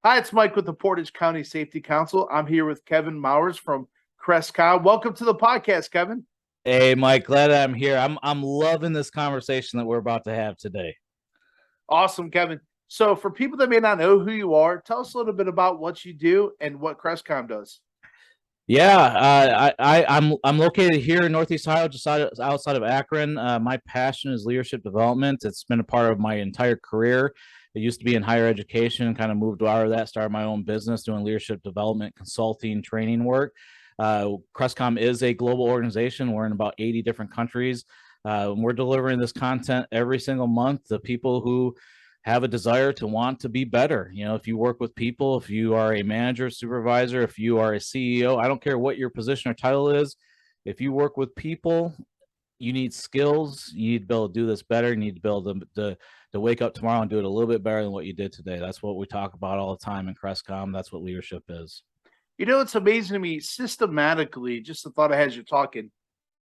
Hi, it's Mike with the Portage County Safety Council. I'm here with Kevin Mowers from Crestcom. Welcome to the podcast, Kevin. Hey, Mike, glad I'm here. I'm loving this conversation that we're about to have today. Awesome, Kevin. So, for people that may not know who you are, tell us a little bit about what you do and what Crestcom does. Yeah, I'm located here in Northeast Ohio, just outside of Akron. My passion is leadership development. It's been a part of my entire career. I used to be in higher education, kind of moved out of that, started my own business doing leadership development, consulting, training work. Crestcom is a global organization. We're in about 80 different countries. We're delivering this content every single month to people who have a desire to want to be better. You know, if you work with people, if you are a manager, supervisor, if you are a CEO, I don't care what your position or title is. If you work with people, you need skills. You need to be able to do this better. You need to be able to wake up tomorrow and do it a little bit better than what you did today. That's what we talk about all the time in Crestcom. That's what leadership is. You know, it's amazing to me systematically, just the thought I had as you're talking.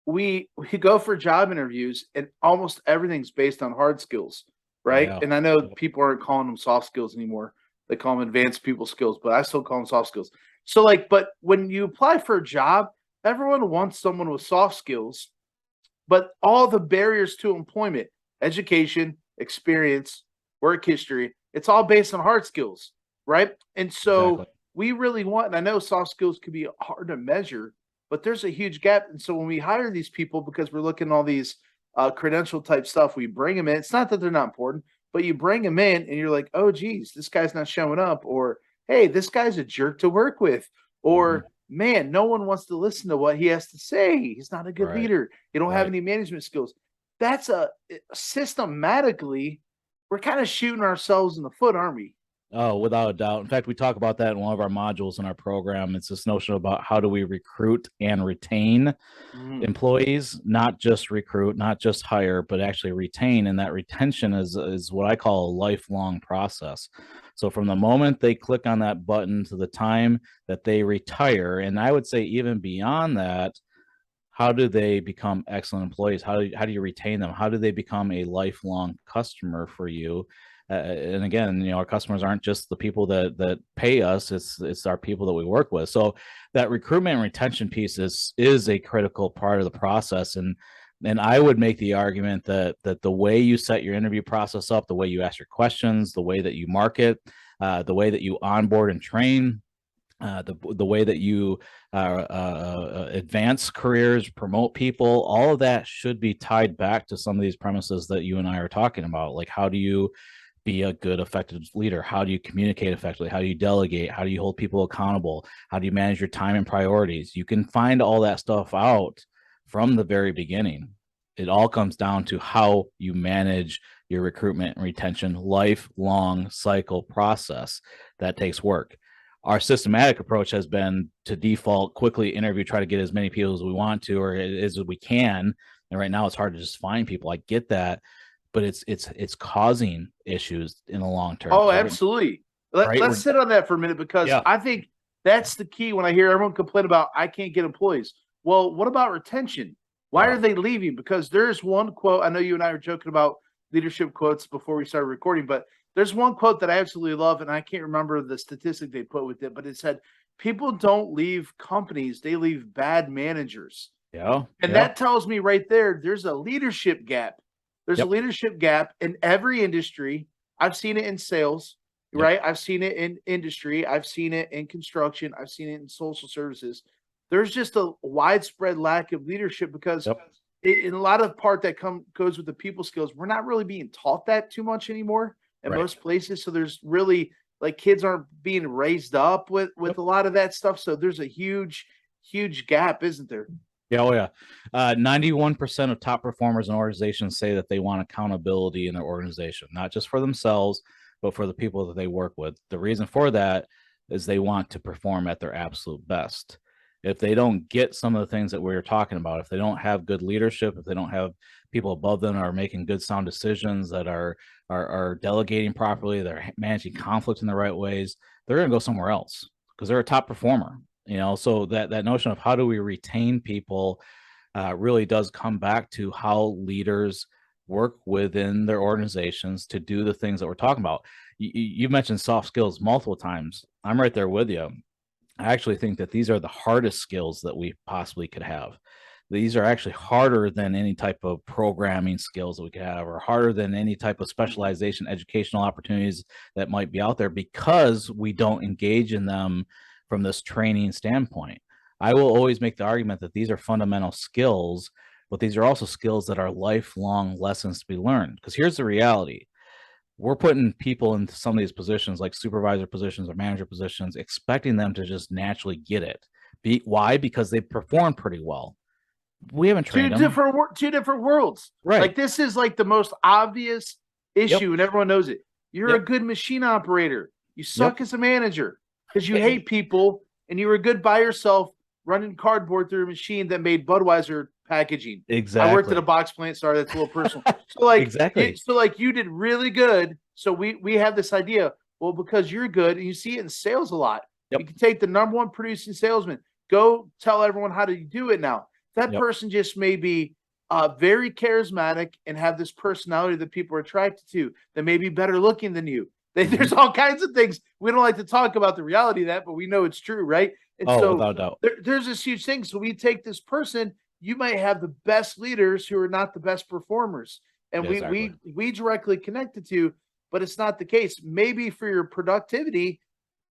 We go for job interviews and almost everything's based on hard skills, right? Yeah. And I know people aren't calling them soft skills anymore. They call them advanced people skills, but I still call them soft skills. So but when you apply for a job, everyone wants someone with soft skills, but all the barriers to employment, education, experience, work history, it's all based on hard skills, right? And so Exactly. we really want, and I know soft skills can be hard to measure, but there's a huge gap. And so when we hire these people, because we're looking at all these credential type stuff, we bring them in. It's not that they're not important, but you bring them in and you're like, oh, geez, this guy's not showing up. Or, hey, this guy's a jerk to work with. Mhm. Or, man, no one wants to listen to what he has to say. He's not a good Right. leader. You don't have Right. any management skills. That's systematically, we're kind of shooting ourselves in the foot, aren't we? Oh, without a doubt. In fact, we talk about that in one of our modules in our program. It's this notion about how do we recruit and retain Mhm. employees, not just recruit, not just hire, but actually retain. And that retention is what I call a lifelong process. So from the moment they click on that button to the time that they retire, and I would say even beyond that, how do they become excellent employees? How do you retain them? How do they become a lifelong customer for you? And again, you know, our customers aren't just the people that pay us; it's our people that we work with. So that recruitment and retention piece is a critical part of the process. And I would make the argument that the way you set your interview process up, the way you ask your questions, the way that you market, the way that you onboard and train, the way that you advance careers, promote people, all of that should be tied back to some of these premises that you and I are talking about. Like, how do you be a good, effective leader? How do you communicate effectively? How do you delegate? How do you hold people accountable? How do you manage your time and priorities? You can find all that stuff out from the very beginning. It all comes down to how you manage your recruitment and retention lifelong cycle process that takes work. Our systematic approach has been to default quickly interview, try to get as many people as we want to or as we can. And right now it's hard to just find people. I get that, but it's causing issues in the long term. Oh, Because absolutely. right, Let's sit on that for a minute because yeah, I think that's the key when I hear everyone complain about I can't get employees. Well, what about retention? Why yeah, are they leaving? Because there's one quote. I know you and I were joking about leadership quotes before we started recording, but there's one quote that I absolutely love, and I can't remember the statistic they put with it, but it said, people don't leave companies, they leave bad managers. yeah, And yeah, that tells me right there, there's a leadership gap. There's a yep, leadership gap in every industry. I've seen it in sales, yep, right? I've seen it in industry. I've seen it in construction. I've seen it in social services. There's just a widespread lack of leadership because yep, in a lot of part that goes with the people skills, we're not really being taught that too much anymore in right. most places. So there's really like kids aren't being raised up with Yep. a lot of that stuff. So there's a huge gap, isn't there? Yeah, oh yeah. 91% of top performers in organizations say that they want accountability in their organization, not just for themselves, but for the people that they work with. The reason for that is they want to perform at their absolute best. If they don't get some of the things that we are talking about, if they don't have good leadership, if they don't have people above them that are making good sound decisions, that are delegating properly, they're managing conflict in the right ways, they're going to go somewhere else because they're a top performer. You know, so that notion of how do we retain people really does come back to how leaders work within their organizations to do the things that we're talking about. You mentioned soft skills multiple times. I'm right there with you. I actually think that these are the hardest skills that we possibly could have. These are actually harder than any type of programming skills that we could have, or harder than any type of specialization, educational opportunities that might be out there, because we don't engage in them from this training standpoint. I will always make the argument that these are fundamental skills, but these are also skills that are lifelong lessons to be learned. Because here's the reality: we're putting people into some of these positions, like supervisor positions or manager positions, expecting them to just naturally get it. Why? Because they perform pretty well. We haven't trained them. Two different worlds. Right. Like, this is like the most obvious issue, Yep. and everyone knows it. You're Yep. a good machine operator. You suck Yep. as a manager because you hate people, and you were good by yourself running cardboard through a machine that made Budweiser packaging. Exactly. I worked at a box plant. Sorry, that's a little personal. So like, exactly. You did really good. So we have this idea. Well, because you're good, and you see it in sales a lot. Yep. You can take the number one producing salesman. Go tell everyone how to do it now. That Yep. person just may be very charismatic and have this personality that people are attracted to, that may be better looking than you. There's all kinds of things. We don't like to talk about the reality of that, but we know it's true, right? And so without doubt. there's this huge thing. So we take this person, you might have the best leaders who are not the best performers. And Yeah, exactly. we directly connected to, but it's not the case. Maybe for your productivity,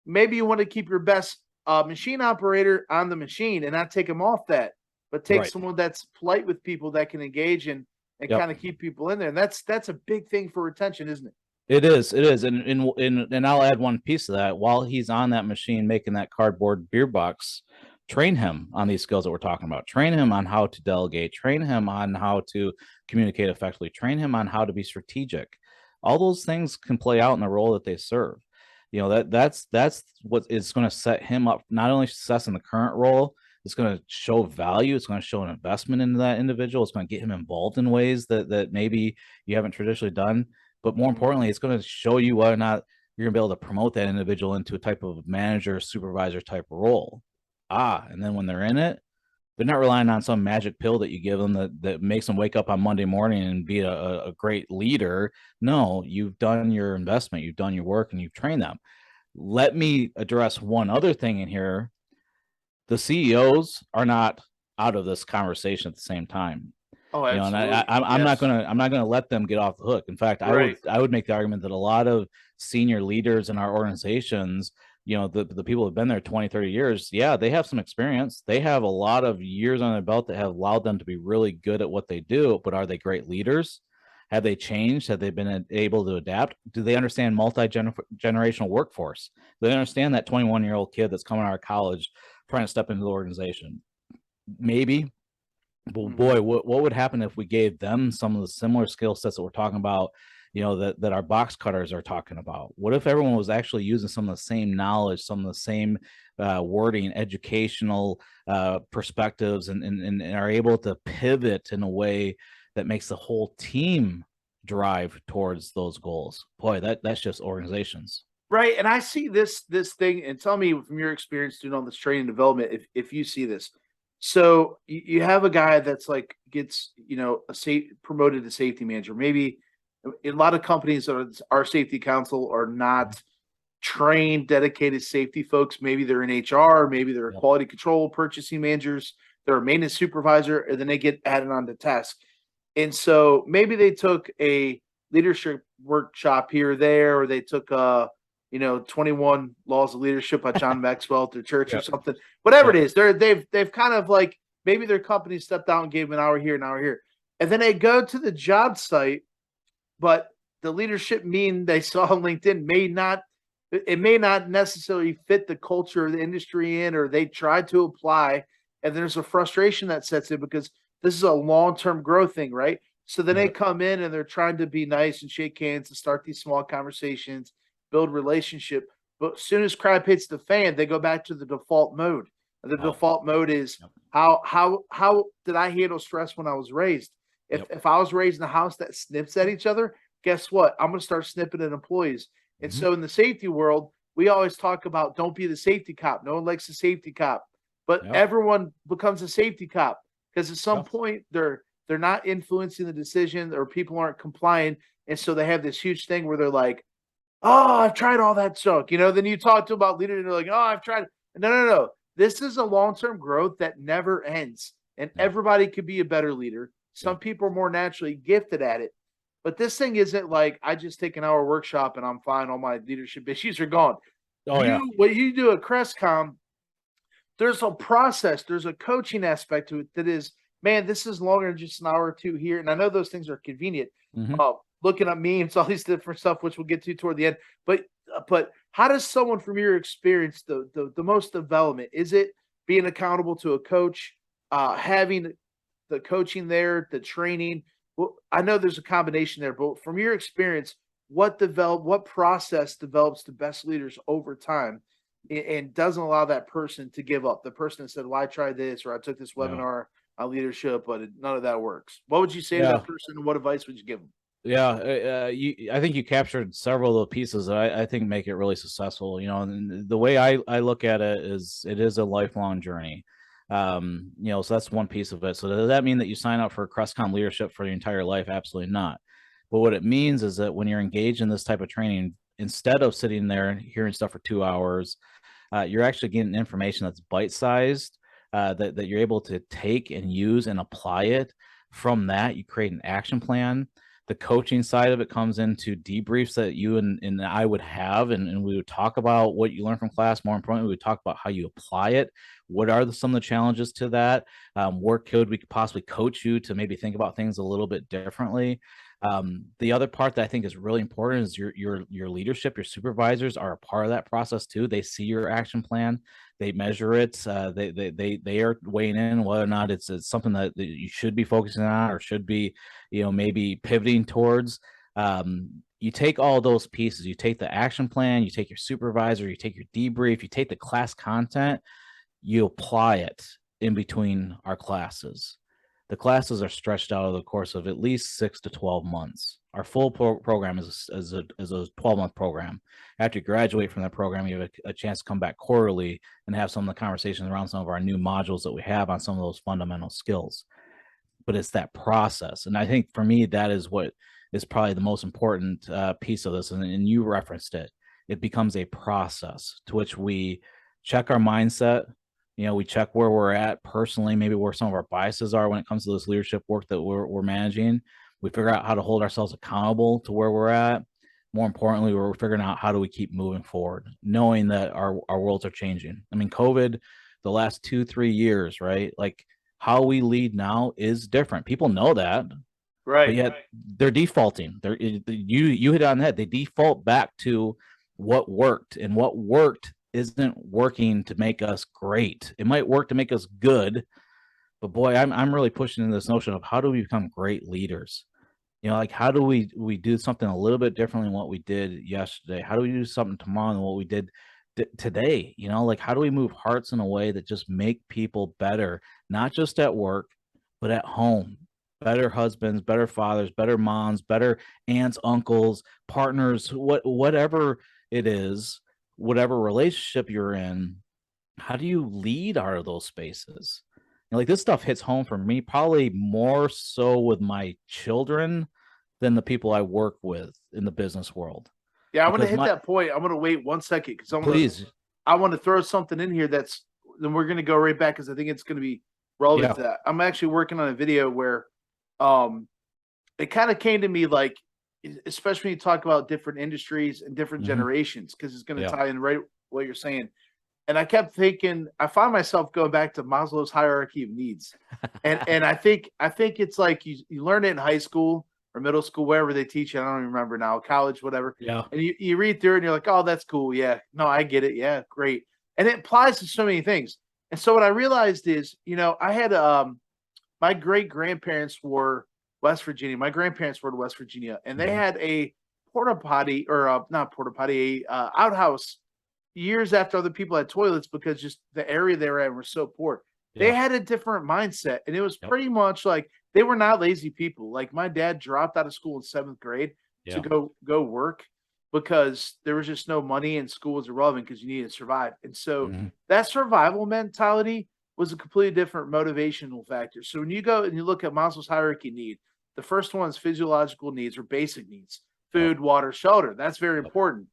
maybe you want to keep your best machine operator on the machine and not take him off that, but take Right. someone that's polite with people, that can engage and Yep. kind of keep people in there. And that's a big thing for retention, isn't it? It is. And I'll add one piece of that. While he's on that machine making that cardboard beer box, train him on these skills that we're talking about. Train him on how to delegate. Train him on how to communicate effectively. Train him on how to be strategic. All those things can play out in the role that they serve. You know, that's what is going to set him up, not only success in the current role. It's going to show value. It's going to show an investment into that individual. It's going to get him involved in ways that maybe you haven't traditionally done. But more importantly, it's going to show you whether or not you're going to be able to promote that individual into a type of manager, supervisor type of role. And then when they're in it, they're not relying on some magic pill that you give them that makes them wake up on Monday morning and be a great leader. No, you've done your investment, you've done your work, and you've trained them. Let me address one other thing in here. The CEOs are not out of this conversation at the same time. Oh, absolutely. And I'm not gonna let them get off the hook. In fact, Right. I would make the argument that a lot of senior leaders in our organizations, the people who've been there 20, 30 years, yeah, they have some experience. They have a lot of years on their belt that have allowed them to be really good at what they do. But are they great leaders? Have they changed? Have they been able to adapt? Do they understand multi-generational workforce? Do they understand that 21-year-old kid that's coming out of college trying to step into the organization? Maybe. But boy, what would happen if we gave them some of the similar skill sets that we're talking about, that our box cutters are talking about? What if everyone was actually using some of the same knowledge, some of the same wording, educational perspectives, and are able to pivot in a way that makes the whole team drive towards those goals? Boy, that's just organizations. Right. And I see this thing, and tell me from your experience doing all this training and development, if you see this. So you have a guy that's like gets, promoted to safety manager. Maybe a lot of companies that our safety council are not trained, dedicated safety folks. Maybe they're in HR, maybe they're quality control, purchasing managers, they're a maintenance supervisor, and then they get added on to task. And so maybe they took a leadership workshop here or there, or they took 21 Laws of Leadership by John Maxwell at their church or something. Whatever it is, they've kind of like, maybe their company stepped out and gave them an hour here, an hour here. And then they go to the job site, but the leadership mean they saw on LinkedIn may not necessarily fit the culture of the industry in, or they tried to apply, and there's a frustration that sets in because this is a long-term growth thing, right? So then they come in and they're trying to be nice and shake hands and start these small conversations, build relationship. But as soon as crap hits the fan, they go back to the default mode. And the default mode is how did I handle stress when I was raised? If I was raised in a house that snips at each other, guess what? I'm going to start snipping at employees. And so in the safety world, we always talk about don't be the safety cop. No one likes the safety cop, but everyone becomes a safety cop because at some point they're they're not influencing the decision, or people aren't complying. And so they have this huge thing where they're like, oh, I've tried all that junk. Then you talk to them about leaders and they're like, oh, I've tried. No, no, no. This is a long-term growth that never ends. And Yeah. everybody could be a better leader. Yeah. Some people are more naturally gifted at it. But this thing isn't like I just take an hour workshop and I'm fine. All my leadership issues are gone. Oh yeah. What you do at Crestcom, there's a process, there's a coaching aspect to it that is, man, this is longer than just an hour or two here. And I know those things are convenient. Mhm. Looking at memes, all these different stuff, which we'll get to toward the end. But how does someone from your experience the most development? Is it being accountable to a coach, having the coaching there, the training? Well, I know there's a combination there, but from your experience, what process develops the best leaders over time and doesn't allow that person to give up? The person that said, well, I tried this, or I took this Yeah. webinar on leadership, but none of that works. What would you say to Yeah. that person, and what advice would you give them? Yeah, I think you captured several of the pieces that I think make it really successful. And the way I look at it is a lifelong journey. So that's one piece of it. So does that mean that you sign up for Crestcom leadership for your entire life? Absolutely not. But what it means is that when you're engaged in this type of training, instead of sitting there and hearing stuff for 2 hours, you're actually getting information that's bite-sized, that you're able to take and use and apply it. From that, you create an action plan. The coaching side of it comes into debriefs that you and I would have, and we would talk about what you learned from class. More importantly, we would talk about how you apply it. What are some of the challenges to that? Where could we possibly coach you to maybe think about things a little bit differently? The other part that I think is really important is your leadership. Your supervisors are a part of that process too. They see your action plan, they measure it. They are weighing in whether or not it's something that you should be focusing on or should be, maybe pivoting towards. You take all those pieces. You take the action plan. You take your supervisor. You take your debrief. You take the class content. You apply it in between our classes. The classes are stretched out over the course of at least 6 to 12 months. Our full program is a 12-month program. After you graduate from that program, you have a chance to come back quarterly and have some of the conversations around some of our new modules that we have on some of those fundamental skills. But it's that process. And I think for me, that is what is probably the most important piece of this. And you referenced it. It becomes a process to which we check our mindset. We check where we're at personally, maybe where some of our biases are when it comes to this leadership work that we're managing. We figure out how to hold ourselves accountable to where we're at. More importantly, we're figuring out how do we keep moving forward, knowing that our worlds are changing. I mean, COVID, the last 2-3 years, right? Like how we lead now is different. People know that, but yet they're defaulting. You hit it on the head. They default back to what worked, and what worked isn't working to make us great. It might work to make us good, but boy, I'm really pushing in this notion of how do we become great leaders? Like how do we do something a little bit differently than what we did yesterday? How do we do something tomorrow than what we did today? Like how do we move hearts in a way that just make people better, not just at work, but at home? Better husbands, better fathers, better moms, better aunts, uncles, partners, whatever it is, whatever relationship you're in. How do you lead out of those spaces? Like this stuff hits home for me probably more so with my children than the people I work with in the business world. Yeah, I want to hit that point. I'm going to wait 1 second because I want to throw something in here then we're going to go right back because I think it's going to be relevant to that. I'm actually working on a video where it kind of came to me like, especially when you talk about different industries and different generations, because it's going to tie in right what you're saying. And I kept thinking, I find myself going back to Maslow's hierarchy of needs. And I think it's like you learn it in high school or middle school, wherever they teach you. I don't even remember now, college, whatever. Yeah. And you read through it and you're like, oh, that's cool. Yeah. No, I get it. Yeah, great. And it applies to so many things. And so what I realized is, I had my great grandparents were West Virginia. My grandparents were to West Virginia, and they had a porta potty or not porta potty, outhouse years after other people had toilets because just the area they were at were so poor. They had a different mindset, and it was pretty much like they were not lazy people. Like my dad dropped out of school in 7th grade to go work because there was just no money and school was irrelevant because you needed to survive. And so that survival mentality was a completely different motivational factor. So when you go and you look at Maslow's hierarchy need, the first one is physiological needs or basic needs: Yep. food, water, shelter. That's very Yep. important.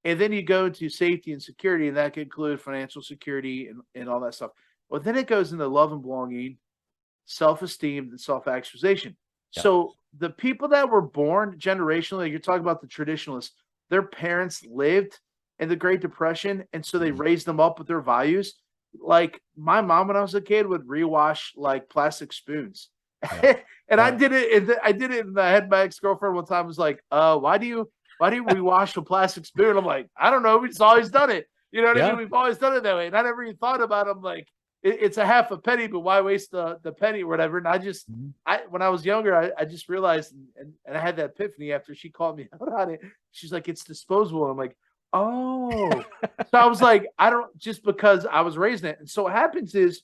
And then you go into safety and security, and that could include financial security and all that stuff. But then it goes into love and belonging, self-esteem, and self-actualization. Yep. So the people that were born generationally, you're talking about the traditionalists, their parents lived in the Great Depression, and so they Mhm. raised them up with their values. Like my mom, when I was a kid, would rewash like plastic spoons, Yeah. and I Yeah. did it. I did it, and I had my ex-girlfriend one time was like, why do you rewash a plastic spoon?" I'm like, "I don't know. We've just always done it. You know what I Yeah. mean? We've always done it that way." And I never even thought about it. I'm like, it's a half a penny, but why waste the penny or whatever? And Mhm. when I was younger, I just realized, and I had that epiphany after she called me out on it. She's like, "It's disposable." And I'm like, "Oh." So I was like, I don't, just because I was raised in it. And so what happens is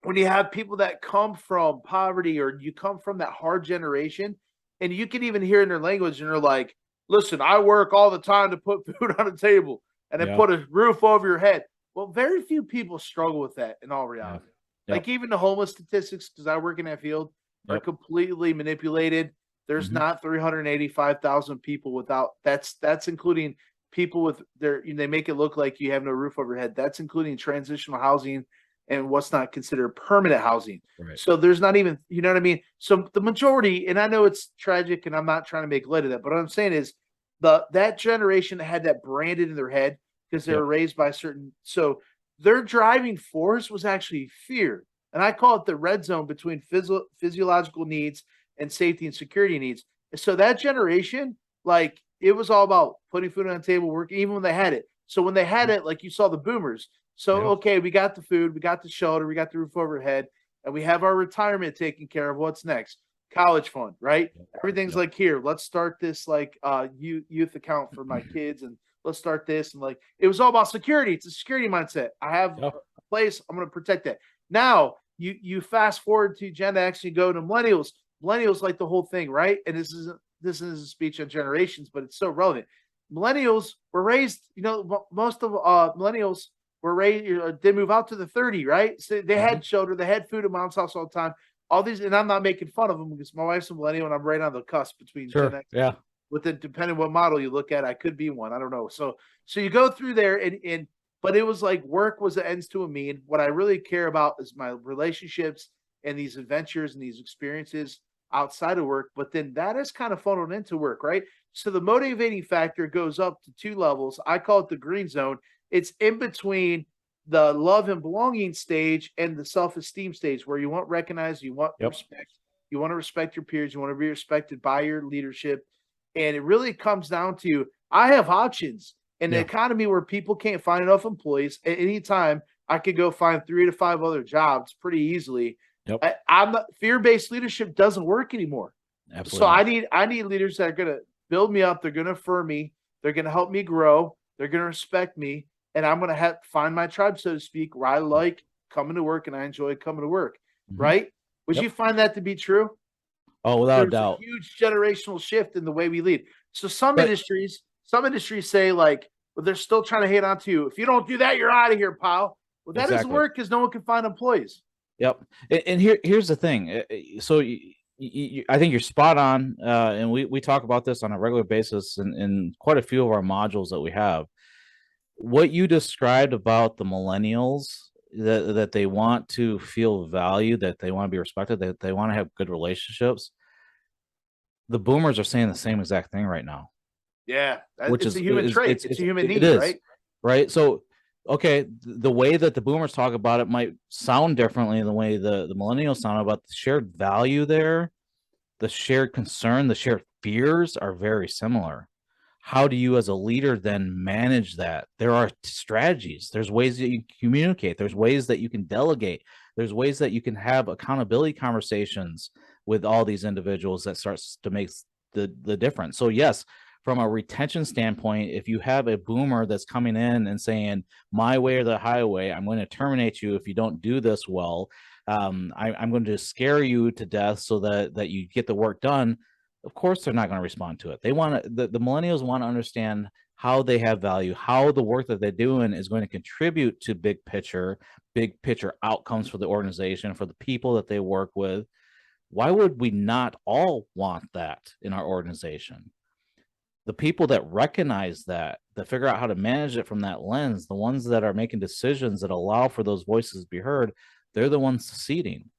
when you have people that come from poverty or you come from that hard generation, and you can even hear in their language, and they're like, "Listen, I work all the time to put food on the table and then Yeah. put a roof over your head." Well, very few people struggle with that in all Yeah. reality. Yep. Like even the homeless statistics, because I work in that field, are Yep. completely manipulated. There's Mhm. not 385,000 people without, that's including people with their, they make it look like you have no roof over your head. That's including transitional housing and what's not considered permanent housing. Right. So there's not even, you know what I mean? So the majority, and I know it's tragic and I'm not trying to make light of that, but what I'm saying is that generation that had that branded in their head because they Yep. were raised by certain, so their driving force was actually fear. And I call it the red zone between physiological needs and safety and security needs. So that generation, like it was all about putting food on the table, working, even when they had it. So when they had Mhm. it, like you saw the boomers. So, Yeah. okay, we got the food, we got the shelter, we got the roof over head, and we have our retirement taken care of. What's next? College fund, right? Yep. Everything's Yep. like, here, let's start this like youth account for my kids, and let's start this. And like it was all about security. It's a security mindset. I have Yep. a place, I'm gonna protect that. Now you fast forward to Gen X, you go to millennials. Millennials like the whole thing, right? And this isn't a speech on generations, but it's so relevant. Millennials were raised, most of millennials were raised, they move out to the 30, right? So they Mhm. had children, they had food at mom's house all the time. All these, and I'm not making fun of them because my wife's a millennial and I'm right on the cusp between Gen Sure. X. Yeah. With it, depending what model you look at, I could be one. I don't know. So you go through there, and but it was like work was the ends to a mean. What I really care about is my relationships and these adventures and these experiences outside of work. But then that is kind of funneled into work, right? So the motivating factor goes up to two levels. I call it the green zone. It's in between the love and belonging stage and the self-esteem stage where you want recognized, you want Yep. respect, you want to respect your peers, you want to be respected by your leadership. And it really comes down to I have options in an Yeah. economy where people can't find enough employees. At any time, I could go find 3 to 5 other jobs pretty easily. Yep. I'm fear-based leadership doesn't work anymore. So Absolutely not. I need leaders that are going to build me up. They're going to affirm me. They're going to help me grow. They're going to respect me, and I'm going to have find my tribe, so to speak, where I like coming to work and I enjoy coming to work. Mhm. Right? Would Yep. you find that to be true? Oh, without a There's a doubt. huge generational shift in the way we lead. So But some industries say like, well, they're still trying to hate on to you. If you don't do that, you're out of here, pal. Well, that doesn't exactly. work because no one can find employees. Yep. And here's the thing. So I think you're spot on. And we talk about this on a regular basis in quite a few of our modules that we have. What you described about the millennials, that they want to feel valued, that they want to be respected, that they want to have good relationships. The boomers are saying the same exact thing right now, Yeah, which it's a is human trait. It's a human it need, is right? right. So okay, the way that the boomers talk about it might sound differently than the way the millennials sound about the shared value there, the shared concern, the shared fears are very similar. How do you as a leader then manage that? There are strategies. There's ways that you communicate. There's ways that you can delegate. There's ways that you can have accountability conversations with all these individuals that starts to make the difference. So yes, from a retention standpoint, if you have a boomer that's coming in and saying my way or the highway, I'm going to terminate you if you don't do this well. I'm going to scare you to death so that you get the work done. Of course, they're not going to respond to it. They want to, the millennials want to understand how they have value, how the work that they're doing is going to contribute to big picture outcomes for the organization, for the people that they work with. Why would we not all want that in our organization? The people that recognize that figure out how to manage it from that lens, the ones that are making decisions that allow for those voices to be heard, they're the ones succeeding.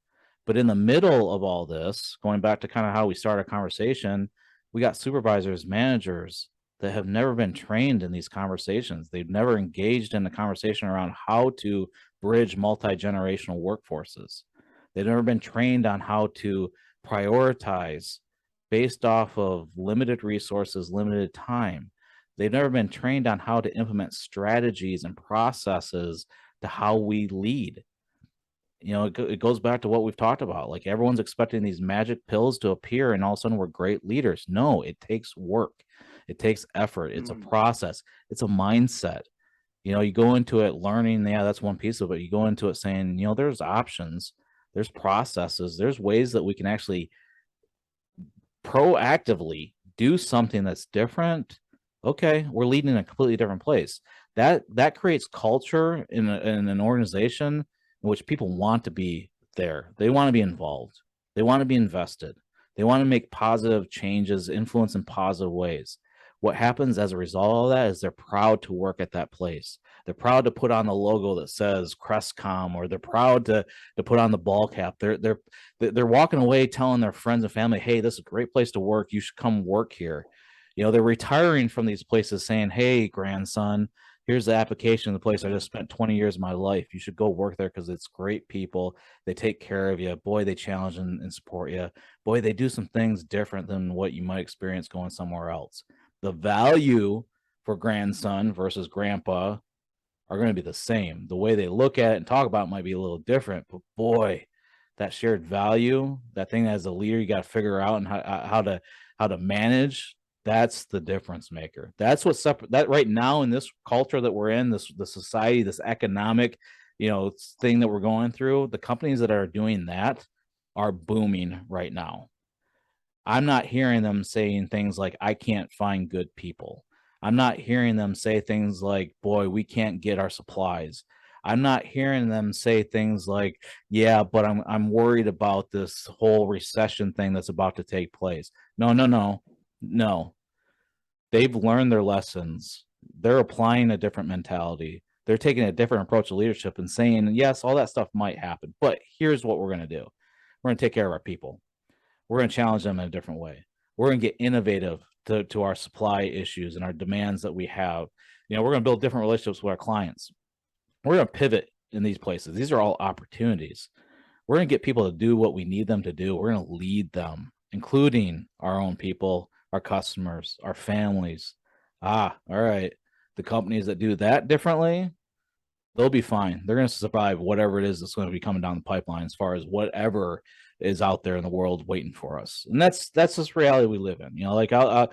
But in the middle of all this, going back to kind of how we start our conversation, we got supervisors, managers that have never been trained in these conversations. They've never engaged in the conversation around how to bridge multi-generational workforces. They've never been trained on how to prioritize based off of limited resources, limited time. They've never been trained on how to implement strategies and processes to how we lead. It goes back to what we've talked about. Like, everyone's expecting these magic pills to appear and all of a sudden we're great leaders. No, it takes work. It takes effort. It's a process. It's a mindset. You go into it learning, yeah, that's one piece of it. You go into it saying, there's options, there's processes, there's ways that we can actually proactively do something that's different. Okay, we're leading in a completely different place. That creates culture in an organization in which people want to be there. They want to be involved. They want to be invested. They want to make positive changes, influence in positive ways. What happens as a result of that is they're proud to work at that place. They're proud to put on the logo that says Crestcom, or they're proud to put on the ball cap. They're walking away telling their friends and family, hey, this is a great place to work. You should come work here. They're retiring from these places saying, hey, grandson, here's the application of the place I just spent 20 years of my life. You should go work there because it's great people. They take care of you. Boy, they challenge and support you. Boy, they do some things different than what you might experience going somewhere else. The value for grandson versus grandpa are going to be the same. The way they look at it and talk about it might be a little different, but boy, that shared value, that thing as a leader you got to figure out and how to manage, that's the difference maker. That's what's that right now in this culture that we're in, the society, this economic, thing that we're going through. The companies that are doing that are booming right now. I'm not hearing them saying things like, I can't find good people. I'm not hearing them say things like, boy, we can't get our supplies. I'm not hearing them say things like, yeah, but I'm worried about this whole recession thing that's about to take place. No. They've learned their lessons. They're applying a different mentality. They're taking a different approach to leadership and saying, yes, all that stuff might happen, but here's what we're going to do. We're going to take care of our people. We're going to challenge them in a different way. We're going to get innovative to our supply issues and our demands that we have. We're going to build different relationships with our clients. We're going to pivot in these places. These are all opportunities. We're going to get people to do what we need them to do. We're going to lead them, including our own people, our customers, our families. All right. The companies that do that differently, they'll be fine. They're going to survive whatever it is that's going to be coming down the pipeline, as far as whatever is out there in the world waiting for us. And that's just reality we live in. Like, I'd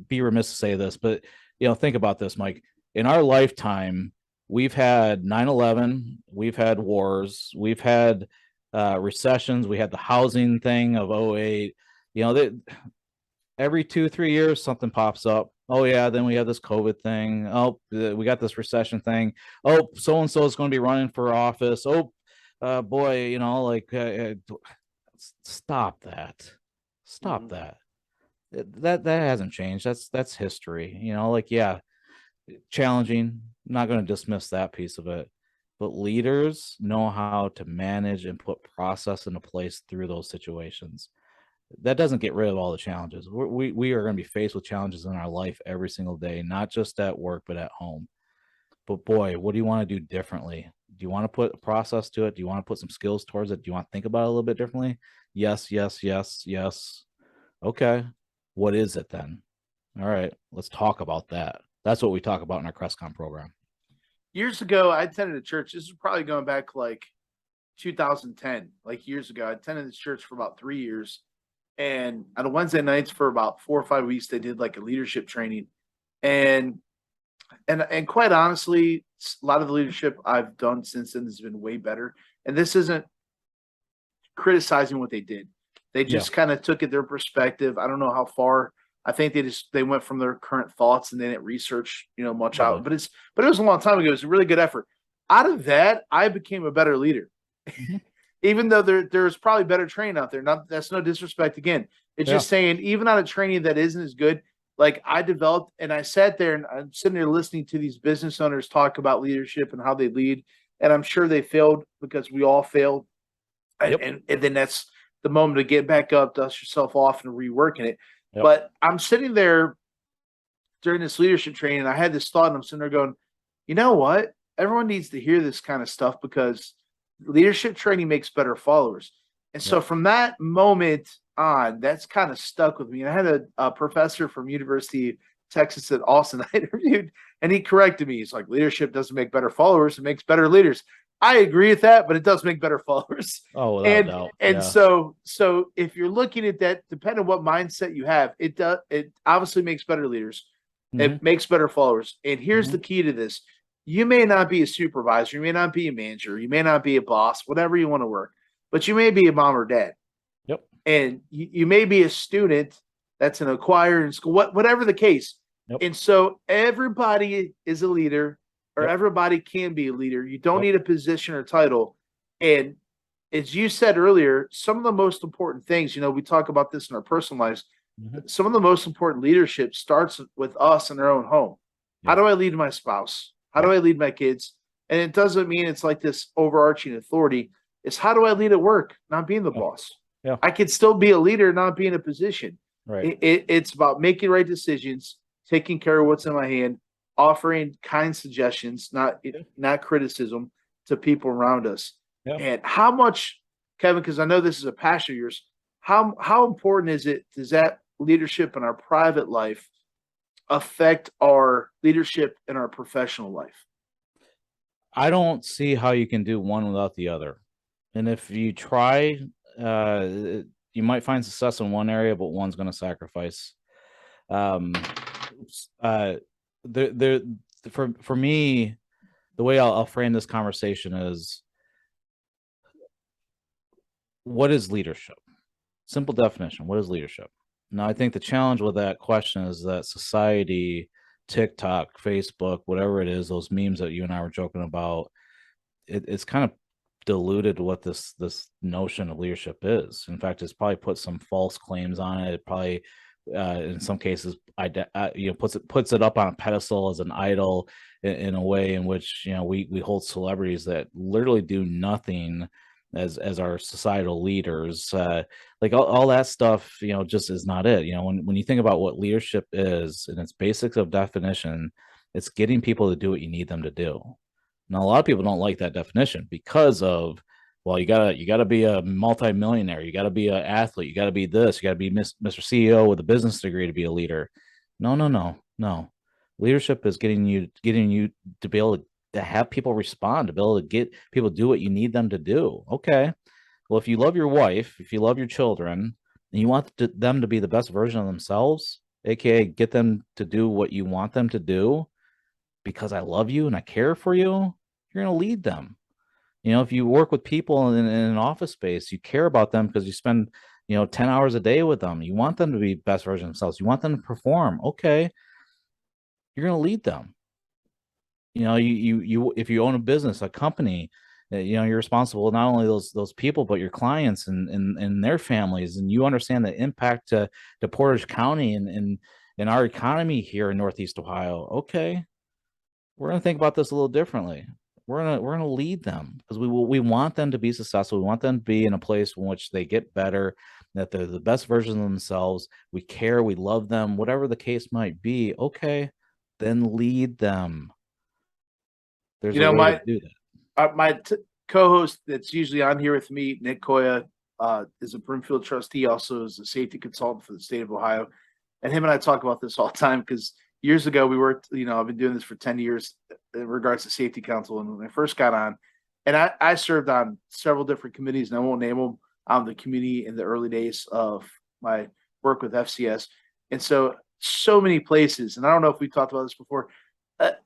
be remiss to say this, but think about this, Mike. In our lifetime, we've had 9/11, we've had wars, we've had recessions, we had the housing thing of 08. Every 2-3 years something pops up. Oh yeah, then we have this COVID thing. Oh, we got this recession thing. Oh, so and so is going to be running for office. Oh, boy, stop that. Stop that. That hasn't changed. That's history. Yeah, challenging. I'm not going to dismiss that piece of it. But leaders know how to manage and put process into place through those situations. That doesn't get rid of all the challenges. We are going to be faced with challenges in our life every single day, not just at work, but at home. But boy, what do you want to do differently? Do you want to put a process to it? Do you want to put some skills towards it? Do you want to think about it a little bit differently? Yes. Okay. What is it then? All right, let's talk about that. That's what we talk about in our Crestcom program. Years ago, I attended a church. This is probably going back like 2010, like years ago. I attended this church for about 3 years. And on Wednesday nights for about 4 or 5 weeks, they did like a leadership training. And quite honestly, a lot of the leadership I've done since then has been way better. And this isn't criticizing what they did. They Yeah. just kind of took it their perspective. I don't know how far. I think they went from their current thoughts and they didn't research, much Probably. out. But it was a long time ago. It was a really good effort. Out of that, I became a better leader. Mhm. Even though there's probably better training out there. Not that's no disrespect again. It's Yeah. just saying, even out of training that isn't as good, like I developed and I sat there and I'm sitting there listening to these business owners talk about leadership and how they lead. And I'm sure they failed because we all failed. Yep. And then that's the moment to get back up, dust yourself off and reworking it. Yep. But I'm sitting there during this leadership training, and I had this thought, and I'm sitting there going, you know what? Everyone needs to hear this kind of stuff because leadership training makes better followers. And so from that moment on, that's kind of stuck with me. And I had a professor from University of Texas at Austin I interviewed, and he corrected me. He's like, leadership doesn't make better followers, it makes better leaders. I agree with that, but it does make better followers. Oh, without And doubt. and Yeah. so if you're looking at that, depending on what mindset you have, it obviously makes better leaders. Mhm. It makes better followers. And here's Mhm. the key to this. You may not be a supervisor, you may not be a manager, you may not be a boss, whatever you want to work, but you may be a mom or dad. Yep. And you may be a student that's an acquirer in school, whatever the case. Yep. And so everybody is a leader, or Yep. everybody can be a leader. You don't Yep. need a position or title. And as you said earlier, some of the most important things, we talk about this in our personal lives. Mhm. Some of the most important leadership starts with us in our own home. How Yeah. do I lead my spouse? How do I lead my kids? And it doesn't mean it's like this overarching authority. It's how do I lead at work, not being the Yeah. boss. Yeah. I could still be a leader, not be in a position. Right. It's about making right decisions, taking care of what's in my hand, offering kind suggestions, not criticism to people around us. Yeah. And how much, Kevin, because I know this is a passion of yours, how important does that leadership in our private life affect our leadership in our professional life? I don't see how you can do one without the other. And if you try, you might find success in one area, but one's going to sacrifice. Um, there, for me, the way I'll frame this conversation is, what is leadership? Simple definition. What is leadership? Now, I think the challenge with that question is that society, TikTok, Facebook, whatever it is, those memes that you and I were joking about, it's kind of diluted what this notion of leadership is. In fact, it's probably put some false claims on it. It probably, in some cases, puts it up on a pedestal as an idol in a way in which we hold celebrities that literally do nothing as our societal leaders. Like all that stuff, just is not it. When you think about what leadership is in its basics of definition, it's getting people to do what you need them to do. Now, a lot of people don't like that definition because of, well, you gotta be a multimillionaire, you gotta be an athlete, you gotta be this, you gotta be Mr. CEO with a business degree to be a leader. No. Leadership is getting you to be able to have people respond, to be able to get people to do what you need them to do. Okay. Well, if you love your wife, if you love your children, and you want them to be the best version of themselves, aka get them to do what you want them to do, because I love you and I care for you, you're going to lead them. If you work with people in an office space, you care about them because you spend, 10 hours a day with them. You want them to be best version of themselves. You want them to perform. Okay. You're going to lead them. You if you own a business, a company, you're responsible not only those people, but your clients and their families, and you understand the impact to Portage County and our economy here in Northeast Ohio. Okay, we're going to think about this a little differently. We're gonna lead them because we want them to be successful. We want them to be in a place in which they get better, that they're the best version of themselves. We care, we love them, whatever the case might be. Okay, then lead them. There's a way to do that. My co-host that's usually on here with me, Nick Koya, is a Broomfield trustee, also is a safety consultant for the state of Ohio. And him and I talk about this all the time because years ago we worked, I've been doing this for 10 years in regards to safety council. And when I first got on, and I served on several different committees, and I won't name them, on the community in the early days of my work with FCS. And so many places, and I don't know if we talked about this before,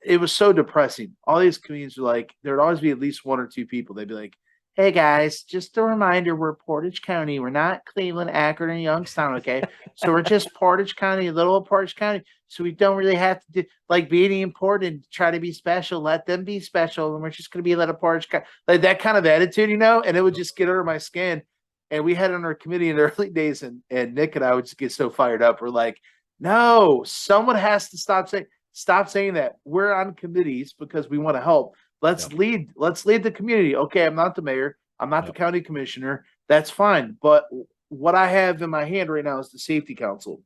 it was so depressing. All these communities were like, there would always be at least one or two people. They'd be like, Hey guys, just a reminder, we're Portage County. We're not Cleveland, Akron, or Youngstown, okay? So we're just Portage County, little Portage County. So we don't really have to do like being important, try to be special, let them be special, and we're just gonna be little Portage County. Like that kind of attitude, and it would just get under my skin. And we had on our committee in the early days, and Nick and I would just get so fired up. We're like, no, someone has to stop saying that. We're on committees because we want to help. Let's lead. Let's lead the community. Okay, I'm not the mayor. I'm not the county commissioner. That's fine. But what I have in my hand right now is the safety council.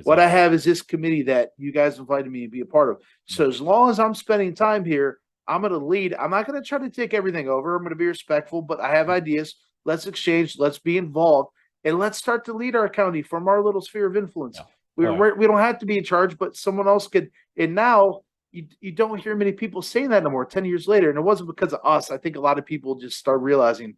What I have is this committee that you guys invited me to be a part of. So as long as I'm spending time here, I'm going to lead. I'm not going to try to take everything over. I'm going to be respectful, but I have ideas. Let's exchange. Let's be involved, and let's start to lead our county from our little sphere of influence. We don't have to be in charge, but someone else could. And now you don't hear many people saying that no more 10 years later. And it wasn't because of us. I think a lot of people just start realizing,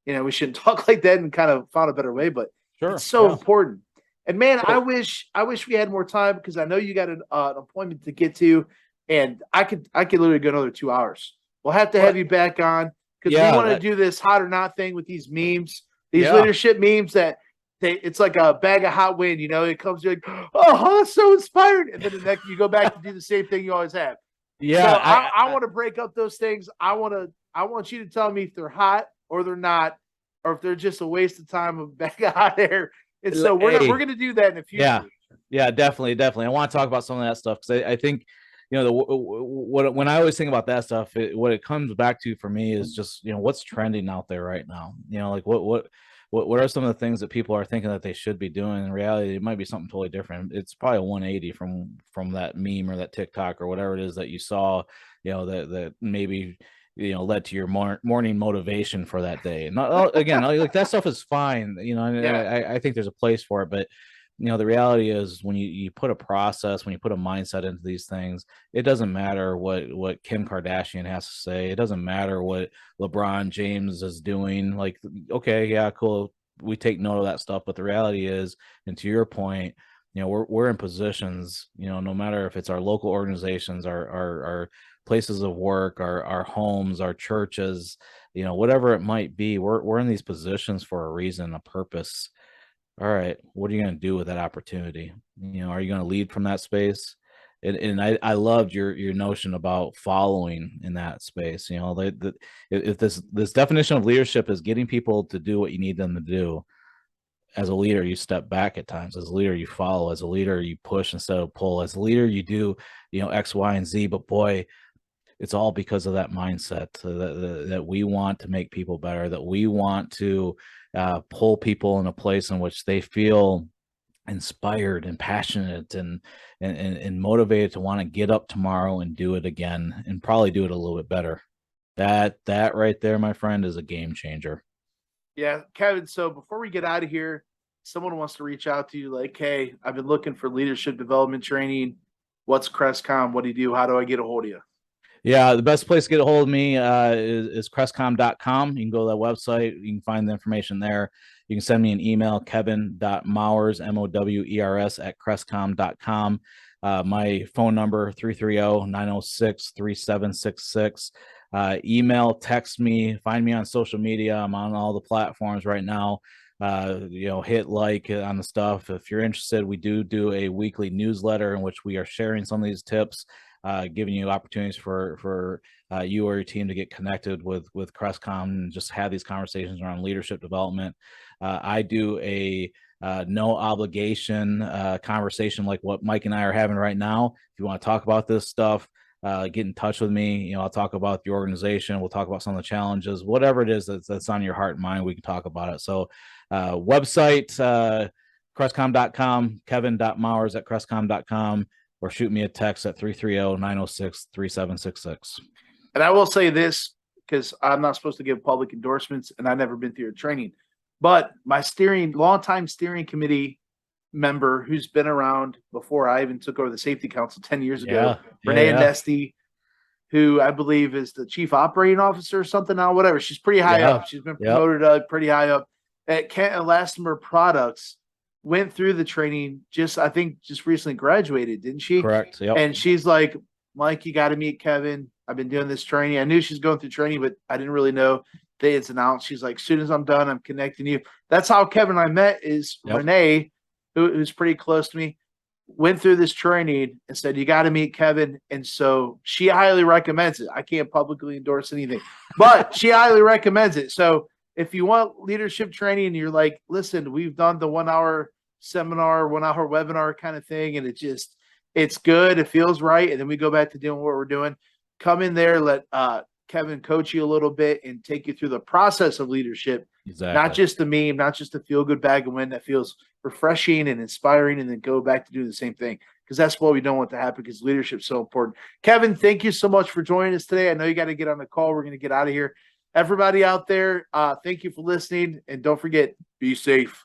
we shouldn't talk like that and kind of found a better way, but it's so important. And man, I wish we had more time because I know you got an appointment to get to, and I could literally go another 2 hours. We'll have to have you back on because we want to do this hot or not thing with these memes, these leadership memes that it's like a bag of hot wind, it comes, you're like, oh, that's so inspired. And then the next you go back to do the same thing you always have. Yeah. So I want to break up those things. I want you to tell me if they're hot or they're not, or if they're just a waste of time of a bag of hot air. And so we're going to do that in the future. Yeah, definitely. I want to talk about some of that stuff because I think, when I always think about that stuff, what it comes back to for me is just, what's trending out there right now. Like what are some of the things that people are thinking that they should be doing? In reality, it might be something totally different. It's probably a 180 from that meme or that TikTok or whatever it is that you saw, that maybe led to your morning motivation for that day. And again, like that stuff is fine, I think there's a place for it, but the reality is when you put a process, when you put a mindset into these things, it doesn't matter what Kim Kardashian has to say. It doesn't matter what LeBron James is doing. Like, okay, yeah, cool. We take note of that stuff. But the reality is, and to your point, we're in positions, no matter if it's our local organizations, our places of work, our homes, our churches, whatever it might be, we're in these positions for a reason, a purpose. All right, what are you going to do with that opportunity? Are you going to lead from that space? And I loved your notion about following in that space. If this definition of leadership is getting people to do what you need them to do, as a leader, you step back at times. As a leader, you follow. As a leader, you push instead of pull. As a leader, you do X, Y, and Z. But boy, it's all because of that mindset that we want to make people better, that we want to pull people in a place in which they feel inspired and passionate and motivated to want to get up tomorrow and do it again and probably do it a little bit better. That right there, my friend, is a game changer. Yeah, Kevin. So before we get out of here, someone wants to reach out to you like, hey, I've been looking for leadership development training. What's Crestcom? What do you do? How do I get a hold of you? Yeah, the best place to get a hold of me is crestcom.com. You can go to that website. You can find the information there. You can send me an email, kevin.mowers, MOWERS, at crestcom.com. My phone number, 330-906-3766. Email, text me, find me on social media. I'm on all the platforms right now. Hit like on the stuff. If you're interested, we do a weekly newsletter in which we are sharing some of these tips, giving you opportunities for you or your team to get connected with Crestcom and just have these conversations around leadership development. I do a no obligation conversation like what Mike and I are having right now. If you want to talk about this stuff, get in touch with me. I'll talk about the organization. We'll talk about some of the challenges, whatever it is that's on your heart and mind. We can talk about it. So website, crestcom.com, kevin.mowers at crestcom.com, or shoot me a text at 330-906-3766. And I will say this, because I'm not supposed to give public endorsements and I've never been through a training, but my longtime steering committee member who's been around before I even took over the safety council 10 years ago, Renee Nesty, who I believe is the chief operating officer or something now, whatever. She's pretty high up. She's been promoted pretty high up at Kent Elastomer Products. Went through the training, I think just recently graduated, didn't she? Correct. Yep. And she's like, Mike, you got to meet Kevin. I've been doing this training. I knew she's going through training, but I didn't really know. the ins and outs. She's like, as soon as I'm done, I'm connecting you. That's how Kevin and I met. Is Yep. Renee, who's pretty close to me, went through this training and said, you got to meet Kevin. And so she highly recommends it. I can't publicly endorse anything, but she highly recommends it. So if you want leadership training and you're like, listen, we've done the 1 hour seminar, 1 hour webinar kind of thing, and it's good. It feels right. And then we go back to doing what we're doing. Come in there, let Kevin coach you a little bit and take you through the process of leadership. Exactly. Not just the meme, not just a feel good bag of win that feels refreshing and inspiring, and then go back to doing the same thing, because that's what we don't want to happen, because leadership's so important. Kevin, thank you so much for joining us today. I know you got to get on the call. We're going to get out of here. Everybody out there, thank you for listening, and don't forget, be safe.